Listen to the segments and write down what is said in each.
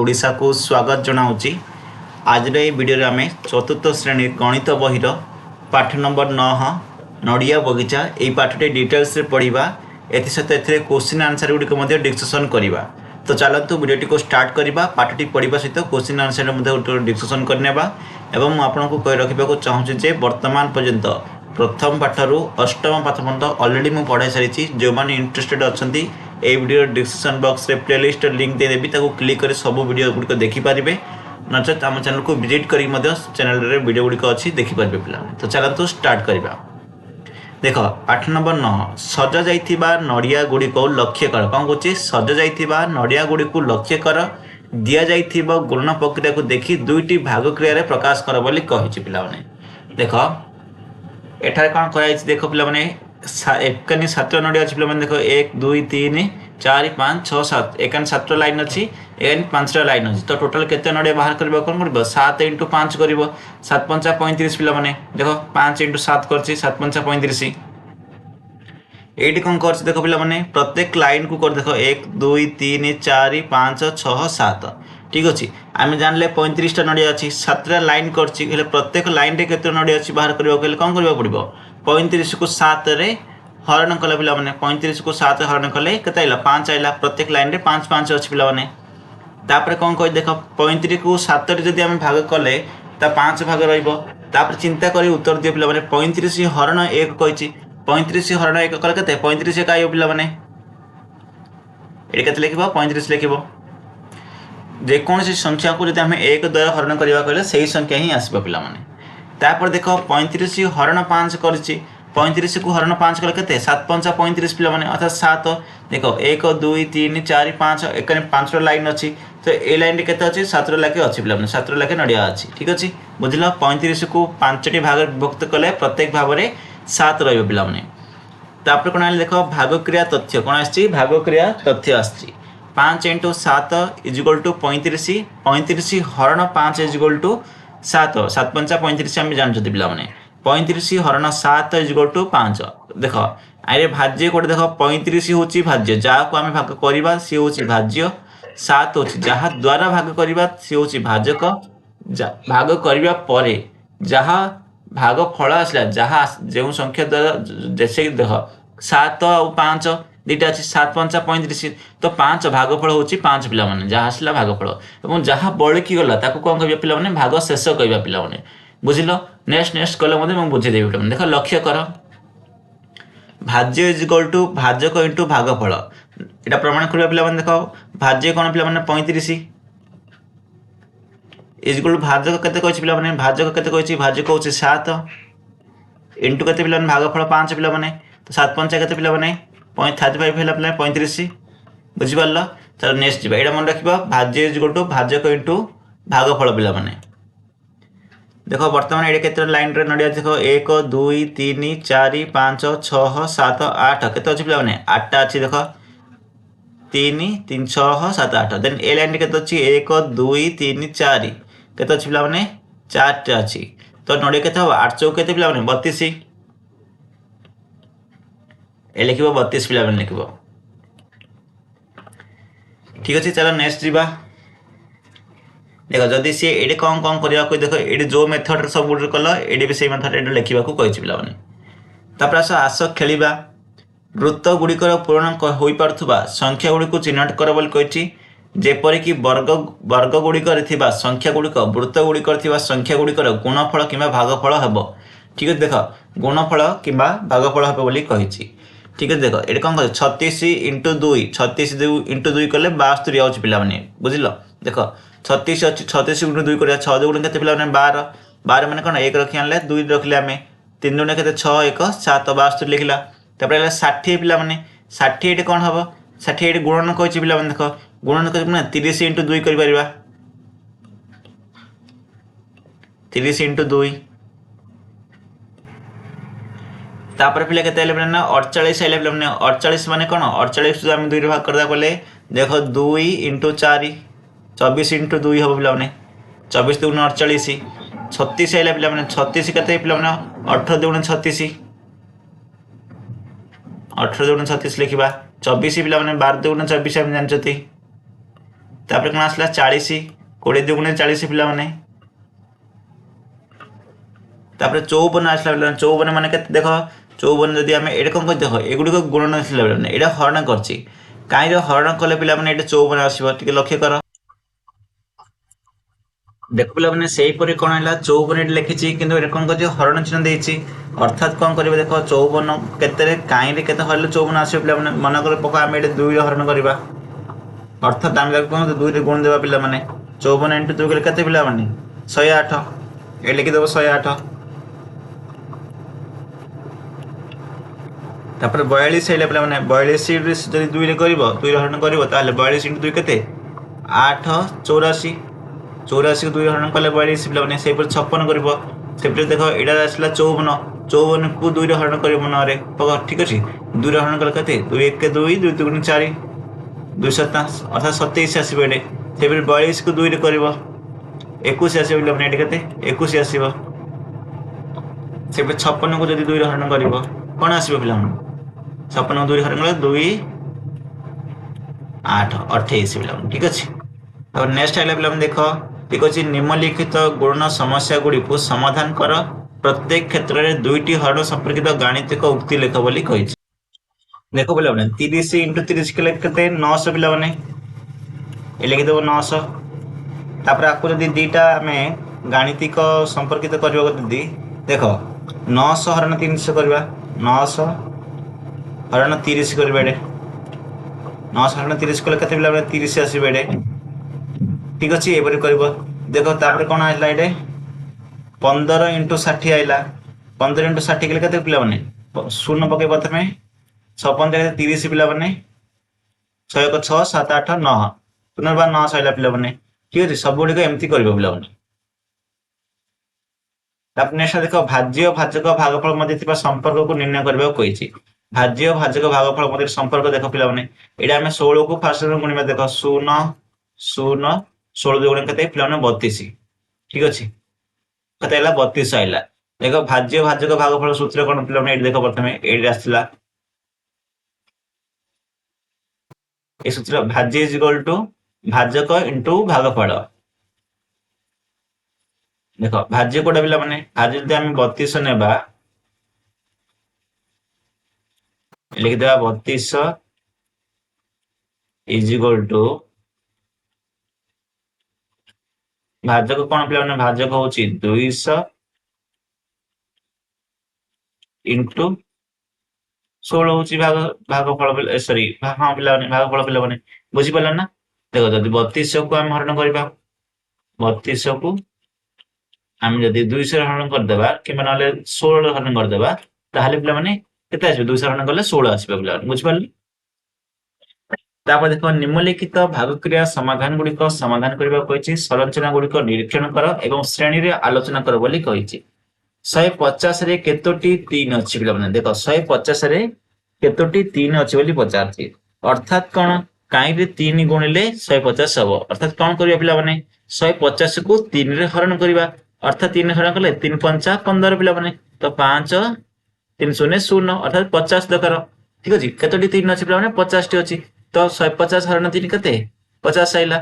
ओडिशा को स्वागत जनाऊँगी। आज भिडियो आम चतुर्थ श्रेणी गणित बहिर पाठ नंबर 9 नड़िया बगीचा यही पाठटे डिटेल्स पढ़ा एसत क्वेश्चन आंसर गुड़िक डिस्कसन करवा। तो चलतु भिडियोटी को स्टार्ट करवा पाठटी पढ़ा सहित क्वेश्चन आंसर डिस्कसन करने एवं आपको कही रखा चाहूँगी जे वर्तमान पर्यंत प्रथम पाठर अष्टम पाठ पर्यंत अलरेडी मुझे पढ़ाई सारी। जो मैंने इंटरेस्टेड अच्छा ये वीडियो डिस्क्रिप्शन बॉक्स रे प्लेलिस्ट लिंक देदेवी क्लिक कर सब वीडियो गुड़िक देखिपारे नचेत आम चैनल को विजिट कर चैनल रे वीडियो गुड़िक अच्छी देखिपारे पिला। तो चलतु स्टार्ट करवा। देख पाठ नंबर 9 सजा जाइथिबा नड़िया गुड़िक लक्ष्य कर। कौन कौन सजा जाइथिबा नड़िया गुड़िक लक्ष्य कर दिया जाइथिबा गुणन प्रक्रिया को देखी दुईटी भाग क्रिया प्रकाश कर बोली कही पिला। देख एठारे कौन कह देख पिला एकानी 7 नड़िया अच्छी पे देख 1 2 3 4 5 6 7 एकानी 7 लाइन अच्छी एकानी 5 लाइन अच्छी। तो टोटाल केते नड़िया बाहर करबा कौन कर 7 × 5 कर 7 5 35 पे देख 5 × 7 कर 7 5 35 ये कौन कर देख पे प्रत्येक लाइन को कर देख 1 2 3 4 5 6 7 ठीक अच्छे। आम जानले 35टा नड़िया अच्छी 7 लाइन कर प्रत्येक लाइन रे केते नड़िया अच्छी बाहर करबा कौन करबा पड़ो 35 को 7 रे हरण कले पिला 35 को 7 हरण कले केते आइला 5 आइला प्रत्येक लाइन रे 5 5 अच्छी पिला तापर कौन कह देख 35 को 7 रे जदि आम भाग कले ता 5 भाग रहिबो। तापर चिंता करी उत्तर दियो पिला 35 हरण 1 कहिछि 35 हरण 1 कले केते 35 काय पिला एडी केते लिखिबो 35 लिखिबो। जे कोनसी संख्या को जदि आम 1 द्वारा हरण करबा कहले सही संख्या ही आसीबो पिला तापर देख 35 हरण 5 करिछि 35 को हरण 5 कले केते 7 5 35 पिला अर्थात 7 देख 1 2 3 4 5 एकाने 5 लाइन अच्छी। तो ए लाइन रे केते अछि 7 लाखे अच्छी पिला 7 लाखे नड़िया अच्छी ठीक अच्छे बुझल। 35 को 5टी भाग विभक्त कले प्रत्येक भाग में 7 रहिबो पिला तापर कोन देख भाग क्रिया तथ्य कोन आछि भाग क्रिया तथ्य आछि 5 × 7 = 35 35 हरण 5 = 7 7 5 35 आम जानते पे 35 हरण 7 = 5 देख आरे भाज्य कोटे देख 35 हूँ भाज्य जहाँ को आम भाग करवा सी हूँ भाज्य 7 हूँ जहाँ द्वारा भाग करवा सी हूँ भाजक भाग करवा पर जहाँ भाग फल आसला जहाँ जो संख्या द्वारा जैसे देख 7 और 5 दुटा अच्छी 7 5 35 तो 5 भागफल हूँ 5 पिला जहाँ आसला भागफल और जहाँ बड़की गला कौन कह पिला भाग शेष कह पिला बुझिल। नेक्स्ट कले मुझे बुझेदेवी पिला देख लक्ष्य कर भाज्य = भाजक × भागफल यहाँ प्रमाण करवा पिला देख भाज्य कौन पिला 35 = भाजक केते कहछि पिला भाजक केते कहछि भाजक हूँ 7 इंटू केते पिला भागफल 5 पिला तो 7 5 केते पिला 35 है पिला 35 बुझिपार। चलो नेक्स्ट जी यहाँ मन रखा भाज्य = भाजक × भागफल पिला देख बर्तमान ये केते लाइन रे नड़िया देख 1 2 3 4 5 6 7 8 केते अछि पिला 8टा अछि देख 3 3 6 7 8 देन ए लाइन केते अछि 1 2 3 4 केते अछि पिला 4टा अछि। तो नड़िया केते हो 8 चौक केते पिला 32 ए लिखिबो 32 पिला लिखिबो ठीक अच्छे। चलो नेक्स्ट जीवा देख जदि सी ये कौन कौन करवा देख ये जो मेथड सब गुड कल ये भी से मेथड ये लिखा कही पे आस खेलिबा वृत्त गुड़िकर पूरण हो पारुवा संख्या गुड़ी चिन्हट कर बोली कही जेपरिक वर्ग वर्ग गुड़िकर संख्या गुड़िक वृत्त गुड़िकर संख्या गुड़िकर गुणफल कि भागफल हम ठीक है। देख गुणफल कि भागफल हम बोली कही ठीक है। देख ये कौन कर 36 × 2 36 × 2 कले 72 आउच पिला बुझिल। देख 36 अच्छी 36 × 2 कर 6 2 के पिला 12 12 मैंने कौन 1 रखी आने 2 रखिले आम 3 2 के 6 1 7 72 लिखला तापर 60 पिला 60 कौन हम 60 गुणन कही पिला देख गुणन कर 30 × 2 कर 30 × 2 तापर पिला के 48 आइले पिला 48 माने कौन 48 आम 2 भाग करदा कले देख 2 × 4 24 × 2 हम पिला 24 2 48 36 आइला पिला 36 के पिला 18 2 36 18 2 36 लिखा 24 पिला 12 2 24 आम जानते तापर कौन आसला 40 20 दुगुणे 40 पिला माने तापर 54 आसला पिला 54 माने केते देखो 54 जदि आमे एटा कोन कर देखो एगुडी को गुणन आसला पिला माने एटा हरण करछि काई रे हरण कले पिला माने एटा 54 आसीबो टिके लक्ष्य कर देख पिला माने सेही परे कोन हला 54 एटा लिखिछि किंतु एटा कोन करछि हरण चिन्ह देछि अर्थात कोन करबे देखो 54 केते रे काई रे केते हरले 54 आसीबो पिला माने मन कर पका आमे एटा 2 रे हरण करबा अर्थात आम लगे कौन 2 रे गुण देवा पिला माने 54 इंटू 2 कले केते पिला माने 108 ए लिखि देबो 108 तापर 42 हेले पिला माने 42 रे जदि 2 रे करबो 2 रे हरण करबो ताले 42 इंटू 2 केते 8 84 84 को 2 रे हरण कले 42 पिला माने सेही पर 56 करबो सेपरे देखो एडा आसला 54 54 को 2 रे हरण करबो न रे पका ठीक अछि 2 रे हरण कले केते 2 1 के 2 2 2 4 227 अर्थात 27 आसीबो एडे सेपरे 42 को 2 रे करबो 21 आसीबो पिला माने एडे केते 21 आसीबो सेपरे 56 को जदि 2 रे हरण करबो कोन आसीबो पिला माने 56 2 रे हरण कले 2 8 28 पिला माने ठीक अछि अब नेक्स्ट आइला पिला माने देखो ठीक अछि निम्नलिखित गुणन समस्या गुडी को समाधान कर प्रत्येक क्षेत्र रे दुईटी हरण संपर्कित गाणितिक उक्ति लेख बोली कहिछि देखो पिला माने 30 इंटू 30 के केते 900 पिला माने ए लिखि देबो 900 तापर आपको जदि दीटा हमें गाणितिक संपर्कित करबो जदि देखो 900 हरण 300 करबा 900 हरण 30 करबा एडे 900 हरण 30 कले केते पिला माने 30 आसीबो एडे ठीक अछि एबरे करबो देखो तापर कोन आइला एडे 15 इंटू 60 आइला 15 इंटू 60 के केते पिला माने शून्य पके प्रथमे 56 जगह 30 पिला माने 6 को 6 7 8 9 पुनर्बार 9 आइला पिला माने ठीक अछि सब गुडी को एम्ति करबो पिला माने तापर नेक्स्ट देखो भाज्य और भाजक भागफल मध्ये थिबा संपर्क को निर्णय करबा कहिछि भाज्य और भाजक भागफल मध्ये संपर्क देखो पिला माने एडा हमें 16 को फास्ट रे गुणिबा देखो 0 0 16 दुगुणे केते पिला माने 32 ठीक अछि कते आइला 32 आइला देखो भाज्य भाजक भागफल सूत्र कोन पिला माने एडी देखो प्रथमे एडी आछला ए सूत्र भाज्य इज इक्वल टू भाजक इनटू भागफल देखो भाज्य कोडा पिला माने भाज्य जदि हम 32 नेबा लिख देबा 32 इज इक्वल टू भाजक कोन पिला माने भाजक होची 200 इनटू 16 होची भागफल सॉरी हां पिला माने भागफल पिला माने बुझी पला ना देखो जदि 32 को हम हरण करबा 32 को हम जदि 200 हरण कर देबा कि माने 16 हरण कर देबा ताहाले पिला माने केते आसीबे 200 हरण करले 16 आसीबे पिला बुझी पल्ली तापर देखो निम्नलिखित भाग क्रिया समाधान गुडी को समाधान करबा कहिछि संरचना गुडी को निरीक्षण कर एवं श्रेणी रे आलोचना कर बोली कहिछि 150 रे केतोटी 3 अछि पिला माने देखो 150 रे केतोटी 3 अछि बोली पचारछि अर्थात कोन काई रे 3 गुणिले 150 हबो अर्थात कोन करिया पिला माने 150 को 3 रे हरण करबा अर्थात 3 हरण करले 3 5 15 पिला माने तो 5 3 0 0 अर्थात 50 दकर ठीक अछि केतोटी 3 अछि पिला माने 50 टी अछि तो 150 हरण 3 केते 50 आइला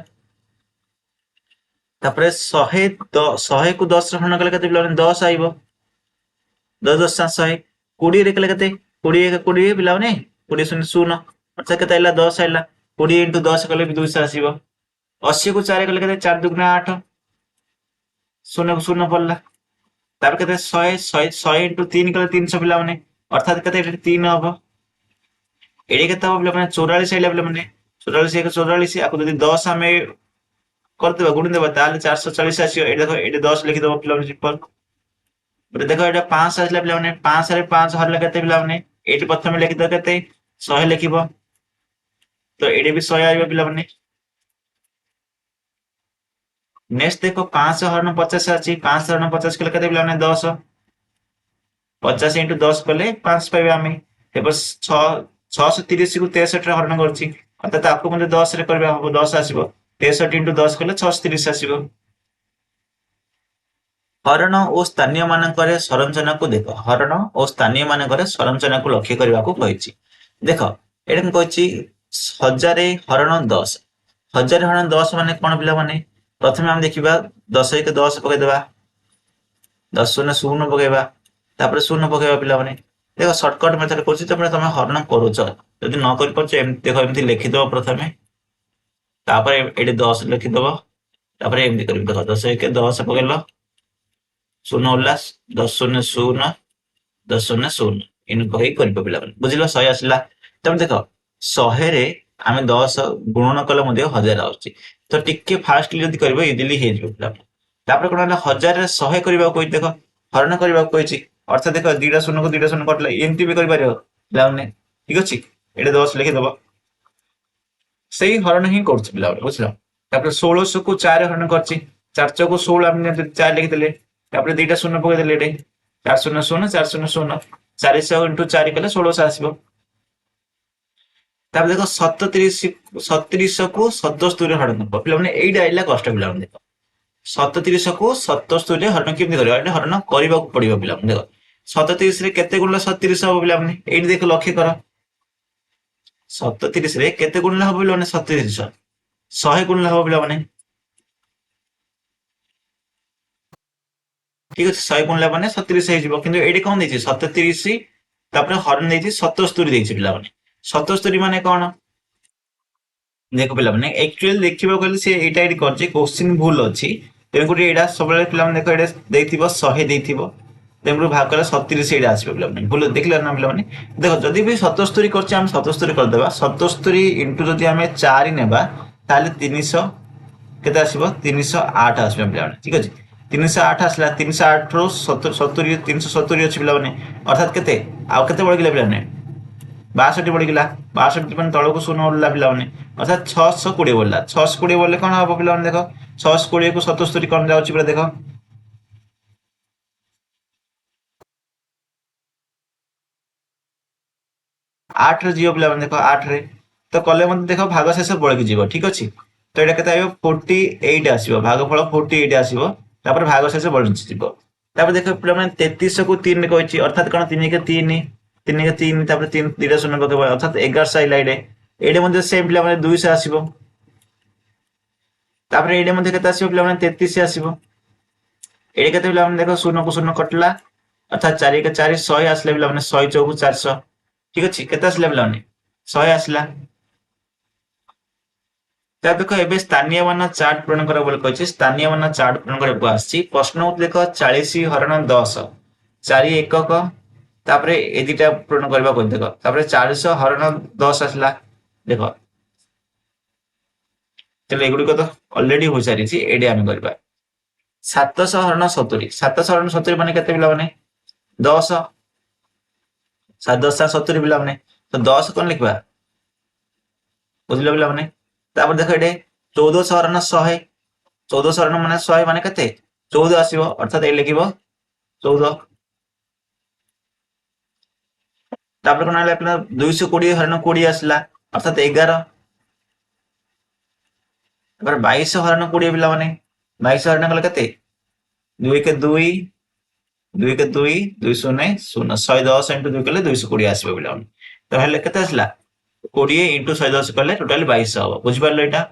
तापरे 100 को 10 रे हरण कले केते पिला माने 10 आइबो 10 10 100 20 रे कले केते 20 20 पिला माने 20 0 0 अर्थात केते आइला 10 आइला 20 इंटू 10 कले 200 आसीबो 80 को 4 कले केते 4 दुगुना 8 0 को 0 पड़ला तापर केते 100 इंटू 3 कले 300 पिला माने अर्थात केते 3 हबो एडे केते हबो पिला माने 44 आइला पिला माने 44 1 44 आको जदि 10 हमें करते बा गुणी देबा ताले 440 आसीयो एडे देखो एडे 10 लिखि देबो पिला माने सिंपल बरे देखो एडे 5 आइला पिला माने 5 रे 5 हरले केते पिला माने एटी प्रथम लिखि दो केते 100 लिखिबो तो एडे भी 100 आइबो पिला माने नेक्स्ट देखो 5 हरण 50 अछि 5 हरण 50 कले केते पिला माने 10 50 इंटू 10 कले 5 पाइबे हमें एबो 6 630 को 63 रे हरण करछि अर्थात आपको म्हणजे 10 रे करबे हम 10 आसीबो 63 इंटू 10 कले 630 आसीबो हरण और स्थानीय मानकर संरचना को देखो हरण और स्थानीय मानकर संरचना को लक्ष्य करबा को कहिछि देखो एडन कहिछि 1000 हरण 10 हजार हरण 10 माने कौन पिला माने प्रथमे हम देखिबा 10 एक 10 पके देबा 10 शून्य शून्य पकेबा तापर शून्य पकेबा पिला माने देखो शॉर्टकट मेथड कोछि तमे तमे हरण करूछ यदि न कर परछ एमति देखो एमति लिखि दो प्रथमे तापर एडी 10 लिखि दबो तापर एमति करिब देखो 10 एक 10 पकेलो शून्य उल्लास 10 शून्य शून्य 10 शून्य शून्य इन कहि करिब पिला माने बुझिलो 100 आसिला तमे देखो 100 रे आमे 10 गुणन कले मध्ये 1000 आउची तो टिके फास्टली जदि करबो इजिली हे जिवो पिला तापर कोन 1000 रे 100 करबा कोइ देखो हरण करबा कोइची अर्थ देखो दुईटा शून्य को दुईटा शून्य कटले एमती भी करि पारियो पिला माने ठीक अछि एडे 10 लिखि दबो सेही हरण ही करछ पिला बुझलो तापर 1600 को 4 हरण करछि 4 को 16 हमने 4 लिखि देले तापर दुईटा शून्य पके देले एडे 400 शून्य 400 शून्य 400 into 4 कले 1600 आसीबो तापर देखो 37 को 77 हरण करबो पिला माने एइडा आइला कष्ट पिला माने देखो 37 को 77 रे हरण केमि करियो एडे हरण करबा पड़िबो पिला माने देखो 37 रे केते गुणले 37 हो पिला माने एइडि देखो लक्ष्य करो 37 रे केते गुणले हो पिला माने 37 100 गुणले हो पिला माने ठीक अछि 100 गुणले माने 37 हे जिवो किंतु एडी कोन दैछि 37 तापर हरण दैछि 77 दैछि पिला माने 77 माने कोन देखो पिला माने एक्चुअली देखिबो कहले से एटा एडी करछि क्वेश्चन भूल अछि तेनकुटी एडा सबले पिला माने देखो एडा देथिबो 100 देथिबो तेनकुटी भाग कले 37 एडा आसीबो पिला माने भूल देखले ना पिला माने देखो जदी भी 77 करछि हम 77 कर देबा 77 इनटू जदी हमें 4 नेबा ताले 300 केते आसीबो 308 आसीबो पिला माने ठीक अछि 308 आसला 308 रो 70 370 अछि पिला माने अर्थात केते आ केते बढ गेला पिला माने 62 बढ़ गला 62 मन तळ को शून्य उड़ला पिला माने अर्थात 620 बोलला 620 बोलले कोन हो पिला माने देखो 620 को 77 कोन जाउची पिला देखो 8 रे जियो पिला माने देखो 8 रे तो कले मन देखो भाग शेष बळ के जीवो ठीक अछि तो एटा केते आइबो 48 आसीबो भागफल 48 आसीबो तापर भाग शेष बळ जीवो तापर देखो पिला माने 33 को 3 रे कहछि अर्थात कोन 3 के 3 3 के 3 तापर 3 2 शून्य पकेबो अर्थात 11 आइला एडे मध्ये सेम पिला माने 200 आसीबो तापर एडे मध्ये केते आसीबो पिला माने 33 आसीबो एडे केते पिला माने देखो शून्य को शून्य कटला अर्थात 4 के 4 100 आसले पिला माने 100 चौक 400 ठीक अछि केते आसले पिला माने 100 आसला ता देखो एबे स्थानीय मान चार्ट पूर्ण करा बोल कहछि स्थानीय मान चार्ट पूर्ण करा को आछि प्रश्न देखो 40 हरण 10 4 एकक तापर ए दिटा पूर्ण करबा को देखो तापर 400 हरण 10 आसला देखो चलो एगुडी को तो ऑलरेडी हो सारी छी एडे हम करबा 700 हरण 70 700 हरण 70 माने केते पिला माने 10 710 70 पिला माने तो 10 कोन लिखबा बुझलो पिला माने तापर देखो एडे 1400 हरण 100 1400 हरण माने 100 माने केते 14 आसीबो अर्थात ए लिखिबो 14 तापर कोन आले अपना 220 हरण 20 आसला अर्थात 11 तापर 22 हरण 20 पिला माने 22 हरण कले केते 2 के 2 2 के 2 2 शून्य शून्य 110 into 2 कले 220 आसीबो पिला माने तो हेले केते आसला 20 into 110 कले टोटल 22 हो बुझ पारलो एटा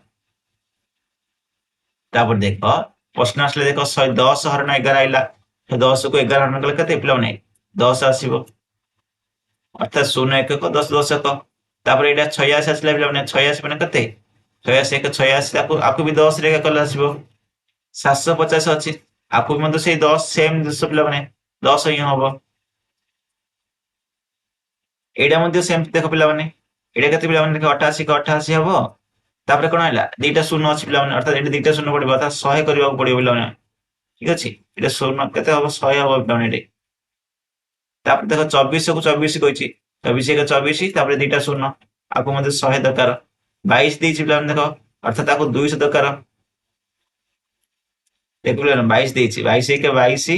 तापर देखो प्रश्न आसले देखो 110 हरण 11 आइला 10 को 11 हरण कले केते पिला माने 10 आसीबो अर्थात 0 1 को 10 10 को तापर एटा 86 आसला पिला माने 86 माने केते 86 के 86 आपको भी 10 रे कले आसीबो 750 अछि आपको मतलब से 10 सेम 10 पिला माने 10 ही होबो एडा मध्ये सेम देखो पिला माने एडा केते पिला माने देखो 88 को 88 होबो तापर कोन आइला दुईटा शून्य अछि पिला माने अर्थात एडा दुईटा शून्य पड़िबो अर्थात 100 करबा पड़िबो पिला माने ठीक अछि एडा शून्य केते होबो 100 होबो पिला माने तापर देखो 24 को 24 कहछि 24 के 24 तापर दुईटा शून्य आपको मध्ये 100 दरकार 22 देछि पिला माने देखो अर्थात आपको 200 दरकार देखो पिला 22 देछि 22 के 22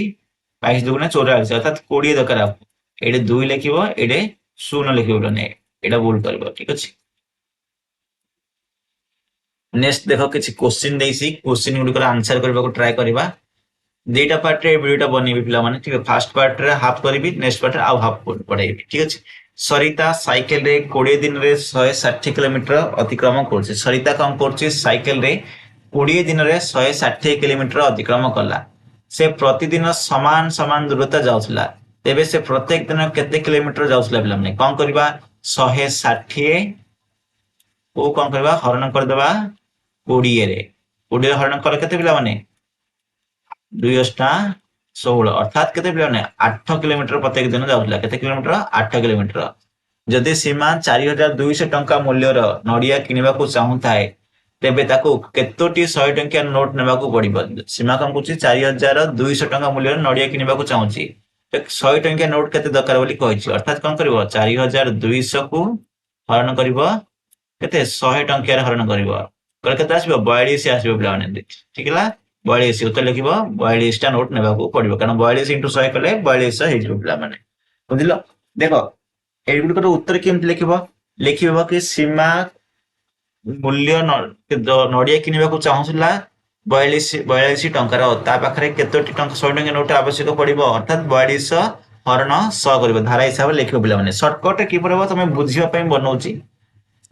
22 दुगुना 44 अर्थात 20 दरकार आपको एडे 2 लिखिबो एडे 0 लिखिबो पिला ने एडा भूल करबो ठीक अछि नेक्स्ट देखो किछि क्वेश्चन देइसी क्वेश्चन गुडी कर आंसर करबा को ट्राई करबा दुईटा पार्ट रे वीडियोटा बनेबी पिला माने ठीक है फर्स्ट पार्ट रे हाफ करबी नेक्स्ट पार्ट रे आउ हाफ पढाइबी ठीक अछि सरिता साइकेल रे 20 दिन रे 160 किलोमीटर अतिक्रम करछि। सरिता कौन करछि साइकेल रे 20 दिन रे 160 किलोमीटर अतिक्रम कला। से प्रतिदिन समान समान दूरता जाउछला। तेबे से प्रत्येक दिन केते किलोमीटर जाउछला पिला माने कोन करबा 160 को कोन करबा हरण कर देबा 20 रे 20 हरण कर केते पिला माने 2 अर्थात केते पिला माने 8 किलोमीटर प्रत्येक दिन जाउछला। केते किलोमीटर 8 किलोमीटर। जदि सीमा 4200 टंका मूल्यर नड़िया किनिबाकू चाहूଥାଏ तेबे ताकू केतोटी 100 टंकिया नोट नेबाकू पड़िबो। सीमा कम कुछि 4200 टंका मूल्यर नड़िया किनिबाकू चाहूछि तो 100 टंकिया नोट केते दरकार बोली कहिछि। अर्थात कोन करबो 4200 को हरण करबो केते 100 टंकिया हरण करबो करे केते आसीबो 42 आसीबो पिला माने ठीक हैला 42 उत्तर लिखिबो 42 टा नोट नेबाकू पड़िबो कारण 42 * 100 कले 4200 हेजिबो पिला माने बुझिलो। देखो एगुड़िकर उत्तर केमती लिखिब कि सीमा मूल्य नड़िया किनिबाकू चाहूला 42 टंकार पाखे केतोटी 100 टंका नोट आवश्यक पड़ो अर्थात 4200 हरण 100 कर धारा हिसाब से लिख पे सर्टकट किपर हम तुम बुझापी बनाऊँगी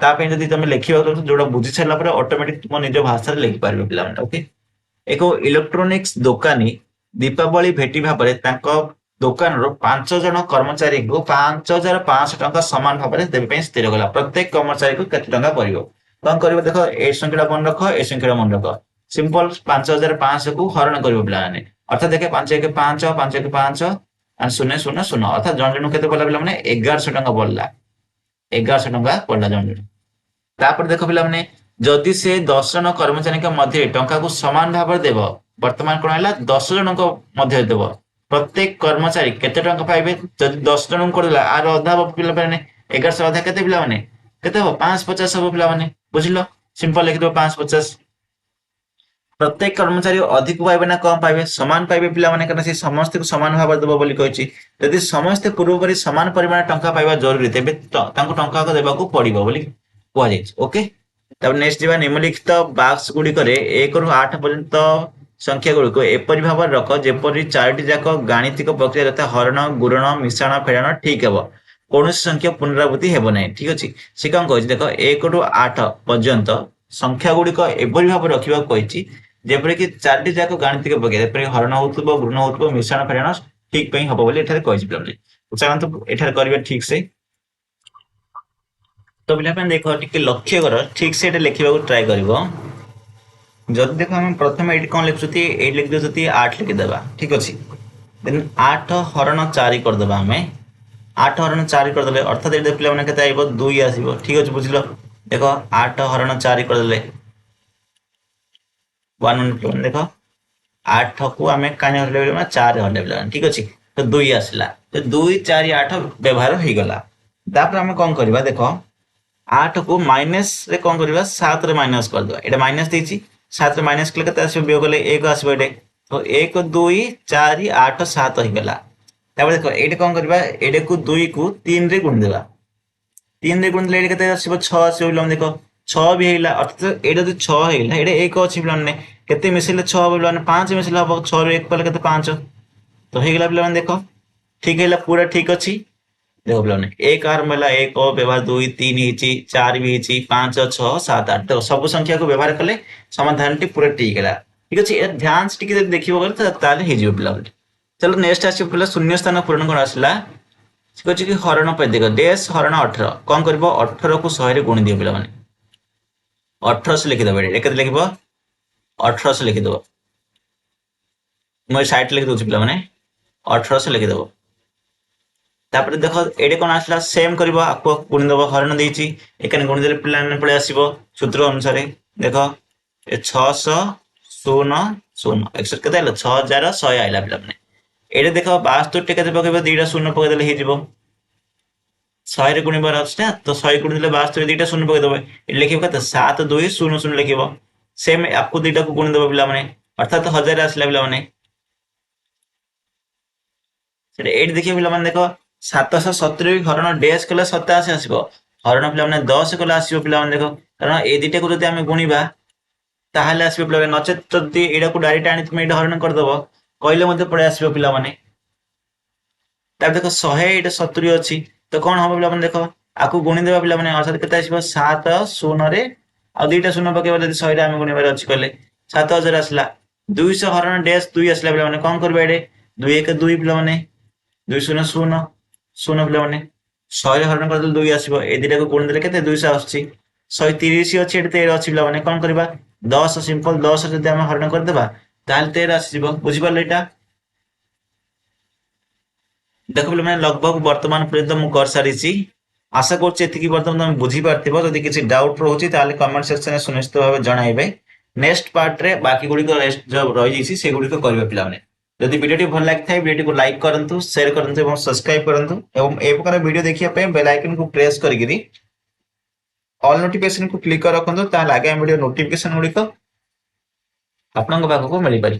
जब तुम लिखा जो बुझी सारा ऑटोमेटिक तुम निज भाषा लिखिपार पे ओके। एक इलेक्ट्रोनिक्स दोकानी दीपावली भेटी भाव में दुकान 5 जन कर्मचारी को 5500 टंका समान भाव में देवे स्थिर कला। प्रत्येक कर्मचारी को केते टंका पड़ो कौन कर देख ए संख्या मन रख ए संख्या मन रख सिंपल 5500 को हरण कर पे अर्थात देखे 5 1 5 5 1 5 0 0 0 अर्थात जन जन के पड़ा पे 1100 टंका पड़ा 1100 टंका पड़ा जन जन। तापर देख पे जदि से 10 जन कर्मचारी मध्य टंका को समान भाव में देव वर्तमान कौन है 10 जन मध्य देव प्रत्येक कर्मचारी केते टंका पाइबे जदि 10 जन करदेला आर अधा पिला माने 1100 अधा केते पिला माने केते हो 550 हो पिला माने बुझिलो सिंपल लिखि दो 550। प्रत्येक कर्मचारी अधिक पाइबे ना कम पाइबे समान पाइबे पिला माने कारण से समस्त को समान भाव देबो बोली कहिछि। यदि समस्त पूर्व परि समान परिमाण टंका पाइबा जरूरी तेबे तांको टंका को देबाकू पड़िबो बोली कुआ जाय ओके। तब नेक्स्ट जीवा निम्नलिखित बॉक्स गुडी करे 1 रु 8 पर्यंत संख्या गुड़िक एपरी भाव रख जेपरी 4टी जाक गाणितिक प्रक्रिया तथा हरण गुणन मिश्रण फेड़ाण ठीक हे कौन संख्या पुनरावृत्ति हेब ना ठीक अच्छे सी कौन कह देख 1 रु 8 पर्यंत संख्या गुड़िक एपरी भाव रखा कही जेपरी कि 4टी जाक गाणितिक प्रक्रिया हरण हो गुणन हो मिश्रण फेड़ाण ठीक हम बोली कही चलते एठार करेंगे ठीक से। तो पिला देख टे लक्ष्य कर ठीक से लिखा ट्राए कर जदि देख हम प्रथम ये कौन लिखुती ये लिख दे 8 लिखिदेवा ठीक अच्छे देन 8 हरण 4 करदे आम 8 हरण 4 करदे अर्थात ये पे के 2 आसो ठीक अच्छे बुझल देख 8 हरण 4 करदे 1 देख 8 को आम कहीं हरले 4 हरले ठीक अच्छे तो 2 आसला तो 2 4 8 व्यवहार हो गला। तापर आम कौन करवा देख 8 को माइनस रे कौन करवा 7 रे माइनस करदे ये माइनस देछि 7 माइनस कले केते आसीबो बियोग कले 1 आसीबो एटे तो 1 2 4 8 7 हो गला। तापर देखो एटे कोन करबा एटे को 2 को 3 रे गुण देबा 3 रे गुण देले एटे केते आसीबो 6 आसीबो बिलम देखो 6 भी हेला अर्थात एटे तो 6 हेला एटे 1 अछि बिलम ने केते मिसिले 6 बिलम 5 मिसिले हो 6 रे 1 पले केते 5 तो हे गला बिलम देखो ठीक हेला पूरा ठीक अछि देखो बिलम ने 1 आर मेला 1 व्यवहार 2 3 हिची 4 भी हिची 5 6 7 8 तो सब संख्या को व्यवहार कले समाधान टी पूरा ठीक है ठीक अच्छे ये ध्यान से टिके देखिबो गले ताले हे जिवो पिला। चलो नेक्स्ट आसी पिला शून्य स्थान पूरण कोन आसला कहछि कि हरण पे देखो डैश हरण 18 कोन करबो 18 को 100 रे गुणी दियो पिला माने 18 से लिखि दबे ए केते लिखिबो 18 से लिखि दबो मैं साइड लिखि दोछि पिला माने 18 से लिखि दबो। तापर देखो एडे कोन आसला सेम करबो आपको गुणी दबो हरण देछि एकाने गुणी देले पिला ने पळे आसीबो सूत्र अनुसार देखो 600 0 0 एक्सट केते आइला 6100 आइला पिला माने एडे देखो 72 टे केते पकेबो दुईटा शून्य पके देले हे जिवो 100 रे गुणी बार आछटा तो 100 गुणी देले 72 रे दुईटा शून्य पके देबो ए लिखिबो केते 7 2 0 0 लिखिबो सेम आपको दुईटा को गुणी देबो पिला माने अर्थात 1000 आसला पिला माने सेटे एड देखिबो पिला माने देखो 770 हरण डैश कले 87 आसीबो हरण पिला माने 10 कले आसीबो पिला माने देखो कारण ए दुईटा को जदि हम गुणीबा ताहले आसीबो पिला नचेत जदि एडा को डायरेक्ट आनी तुम एडा हरण कर दबो कहले मध्ये पळे आसीबो पिला माने तब देखो 100 एटा 70 अछि तो कौन हम पे देख आपको गुणीदेवा पे अर्थात के 7 शून्य आ 2टा शून्य पकेबा जब 100 आम गुणबार अच्छी कले 7000 आसला 200 हरण डैश 2 आसला पे कौन करबे एडे 2 1 2 पे 2 शून्य शून्य शून्य पे 100 हरण कर 2 आसो ए दुटा को गुणी देले केते 200 आछी 130 अच्छी 13 अच्छी पे कौन करबा 10 सिंपल 10 जब आम हरण करदेबा ताल 13 आसीबो बुझी पारले एटा देखो पे लगभग वर्तमान पर्यंत मु कर सारी आशा कर बर्तमान तुम बुझी पार्थिव जदि किसी डाउट रोचे कमेंट सेक्शन में सुनिश्चित भाव जनइबे नेक्स्ट पार्ट रे बाकी गुड़िक जो रही से गुड़िक करेंगे पे जदि वीडियो भल लगी था वीडियो को लाइक करूँ शेयर करूँ और सब्सक्राइब करूँ और ए प्रकार वीडियो देखिए बेल आइकन को प्रेस करी ऑल नोटिफिकेशन को क्लिक कर रखुँ आगे वीडियो नोटिफिकेशन गुड़िक आपन पाखक मिल पार।